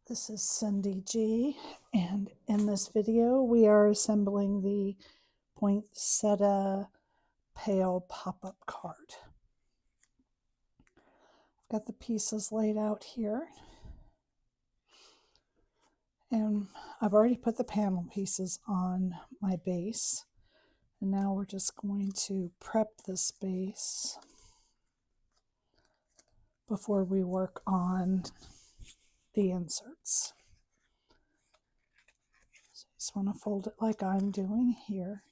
This is Cyndy G, and in this video we are assembling the Poinsettia Pail pop-up card. I've got the pieces laid out here, and I've already put the panel pieces on my base, and now we're just going to prep this base before we work on the inserts. So I just want to fold it like I'm doing here.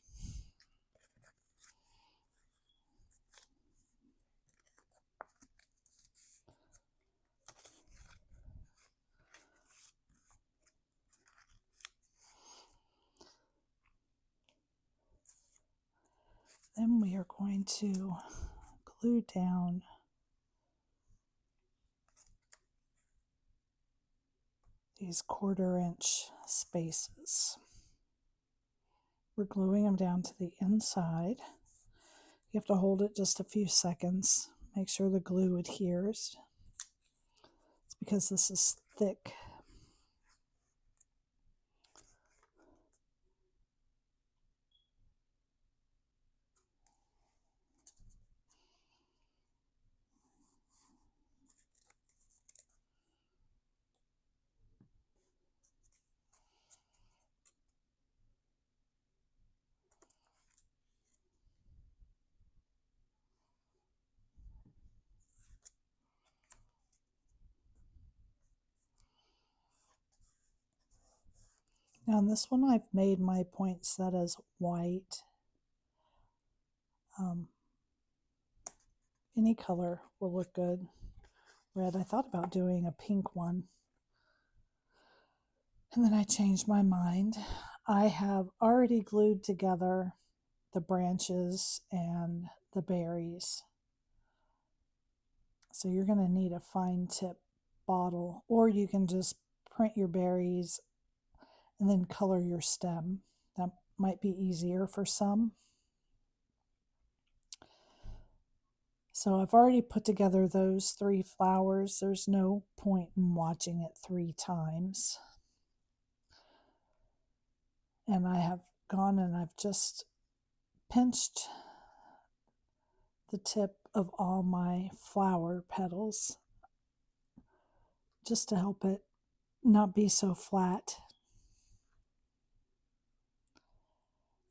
Then we are going to glue down these 1/4 inch spaces. We're gluing them down to the inside. You have to hold it just a few seconds. Make sure the glue adheres. It's because this is thick. Now on this one I've made my poinsettias white. Any color will look good. Red, I thought about doing a pink one, and then I changed my mind. I have already glued together the branches and the berries. So you're going to need a fine tip bottle, or you can just print your berries and then color your stem. That might be easier for some. So I've already put together those 3 flowers. There's no point in watching it 3 times. And I have gone and I've just pinched the tip of all my flower petals just to help it not be so flat.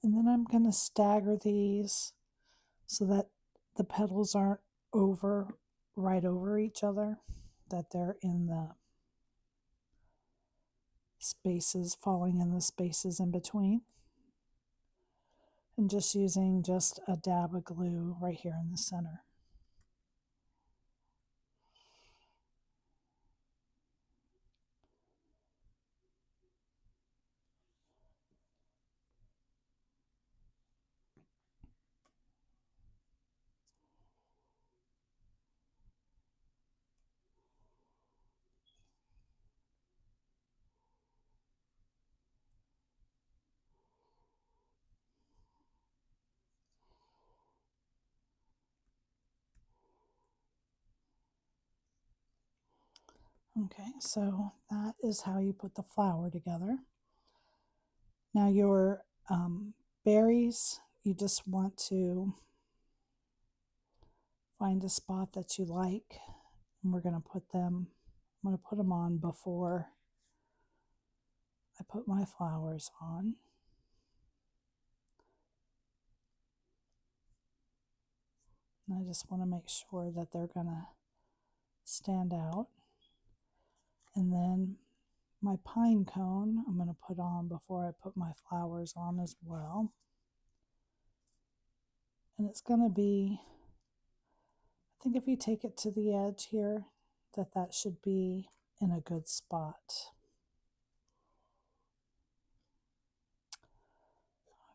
And then I'm going to stagger these so that the petals aren't right over each other, that they're in the spaces, falling in the spaces in between. And just using just a dab of glue right here in the center. Okay, so that is how you put the flower together. Now your berries, you just want to find a spot that you like, and we're going to put them, I'm going to put them on before I put my flowers on. And I just want to make sure that they're going to stand out. And then my pine cone I'm going to put on before I put my flowers on as well. And it's going to be, I think if you take it to the edge here, that should be in a good spot.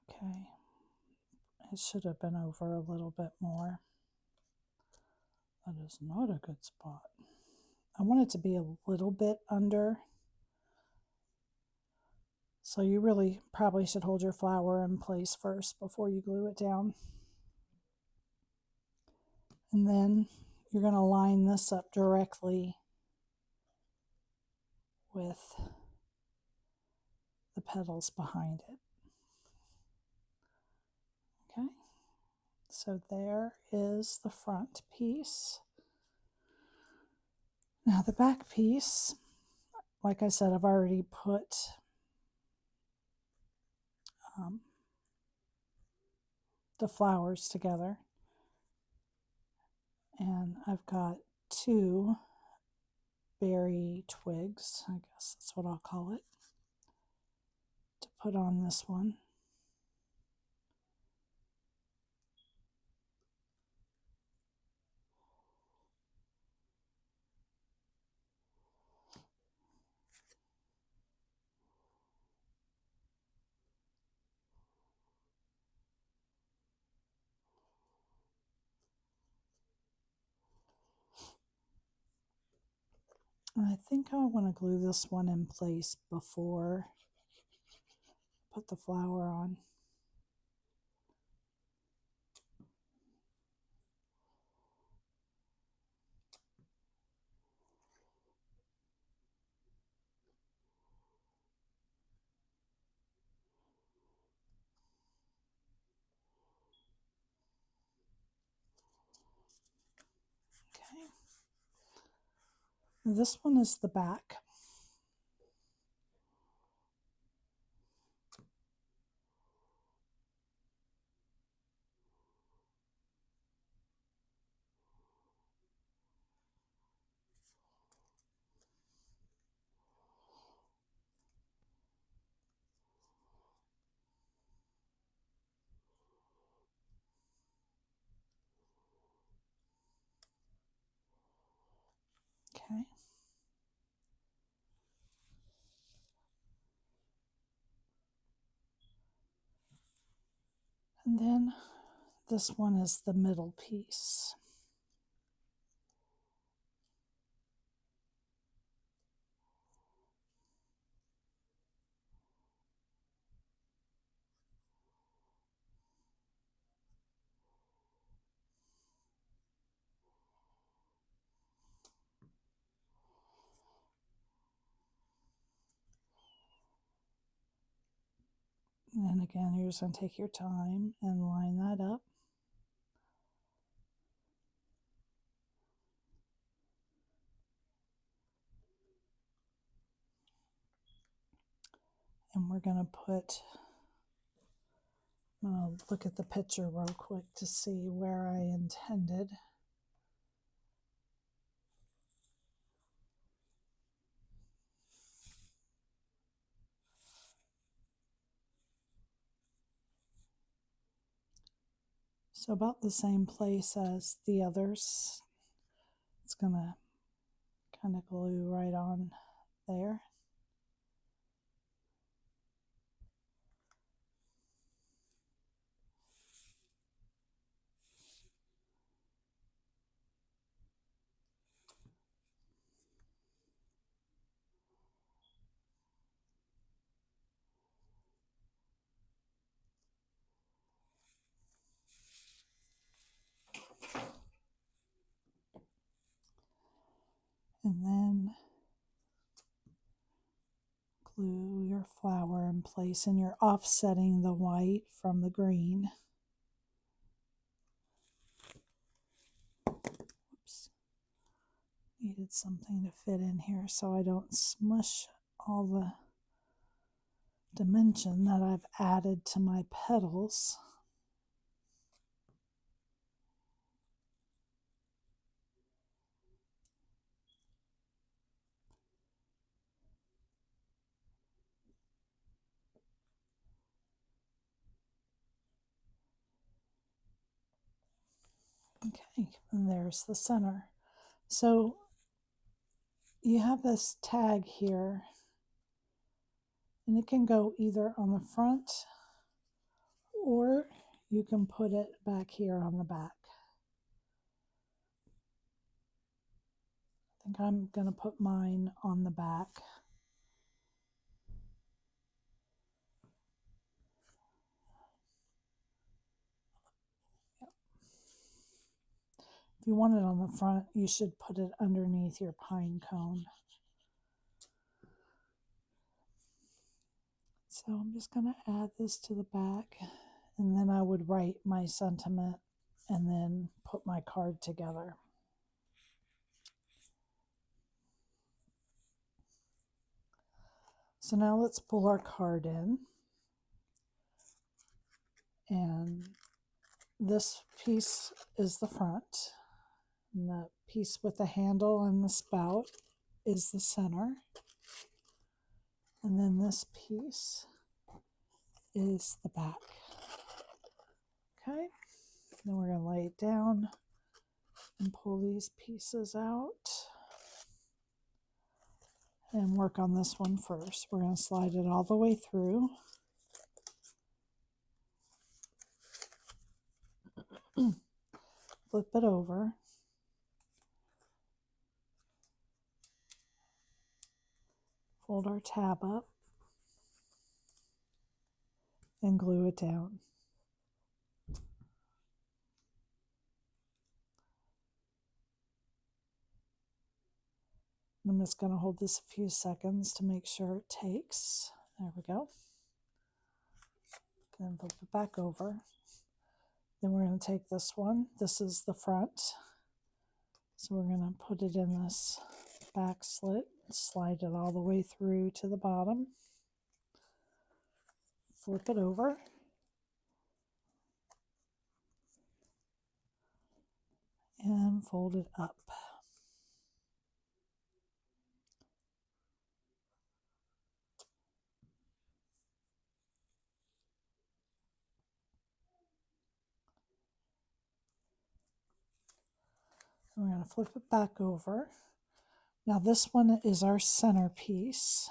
Okay, it should have been over a little bit more. That is not a good spot. I want it to be a little bit under. So you really probably should hold your flower in place first before you glue it down. And then you're going to line this up directly with the petals behind it. Okay, so there is the front piece. Now the back piece, like I said, I've already put the flowers together, and I've got 2 berry twigs, I guess that's what I'll call it, to put on this one. And I think I want to glue this one in place before I put the flower on. Okay. This one is the back. Okay. And then this one is the middle piece. And again, you're just going to take your time and line that up. And we're going to put, I'll look at the picture real quick to see where I intended. So about the same place as the others. It's going to kind of glue right on there. And then glue your flower in place, and you're offsetting the white from the green. Oops. Needed something to fit in here so I don't smush all the dimension that I've added to my petals. Okay, and there's the center. So you have this tag here, and it can go either on the front or you can put it back here on the back. I think I'm going to put mine on the back. If you want it on the front, you should put it underneath your pine cone. So I'm just going to add this to the back, and then I would write my sentiment and then put my card together. So now let's pull our card in, and this piece is the front, and the piece with the handle and the spout is the center, and then this piece is the back. Okay, then we're going to lay it down and pull these pieces out and work on this one first. We're going to slide it all the way through. Flip it over. Fold our tab up and glue it down. I'm just going to hold this a few seconds to make sure it takes. There we go. Then flip it back over. Then we're going to take this one. This is the front. So we're going to put it in this back slit, slide it all the way through to the bottom. Flip it over. And fold it up. We're going to flip it back over. Now this one is our centerpiece,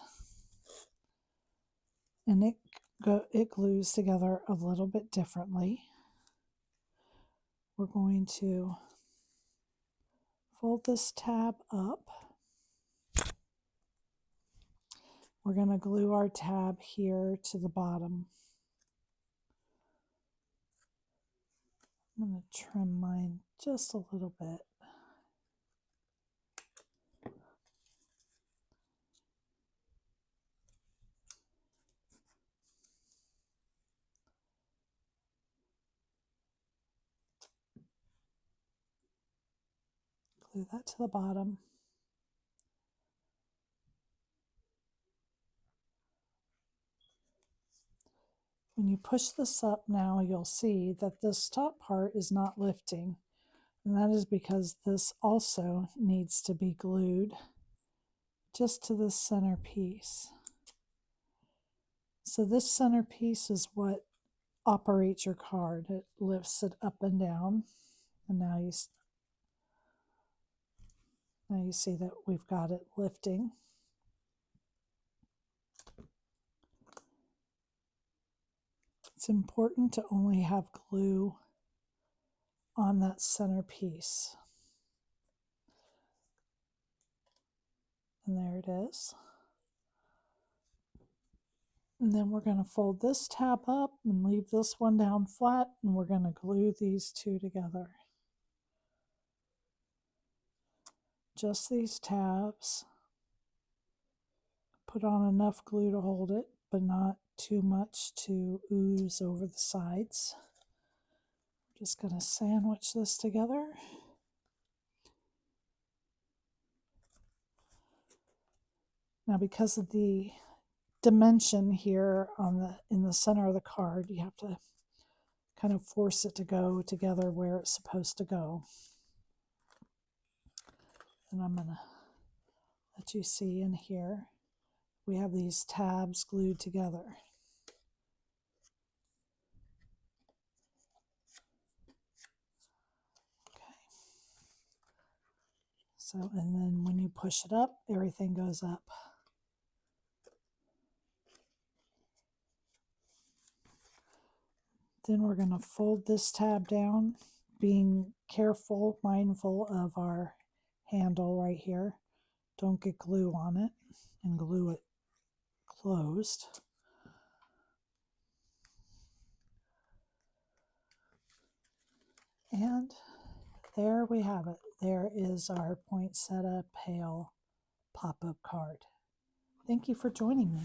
and it glues together a little bit differently. We're going to fold this tab up. We're going to glue our tab here to the bottom. I'm going to trim mine just a little bit. Glue that to the bottom. When you push this up now, you'll see that this top part is not lifting, and that is because this also needs to be glued just to this center piece. So this center piece is what operates your card. It lifts it up and down, and now you see that we've got it lifting. It's important to only have glue on that center piece. And there it is. And then we're going to fold this tab up and leave this one down flat, and we're going to glue these two together. Just these tabs. Put on enough glue to hold it, but not too much to ooze over the sides. Just going to sandwich this together. Now, because of the dimension here in the center of the card, you have to kind of force it to go together where it's supposed to go. And I'm going to let you see in here, we have these tabs glued together. Okay. So, and then when you push it up, everything goes up. Then we're going to fold this tab down, being careful, mindful of our handle right here. Don't get glue on it, and glue it closed. And there we have it. There is our Poinsettia Pail pop-up card. Thank you for joining me.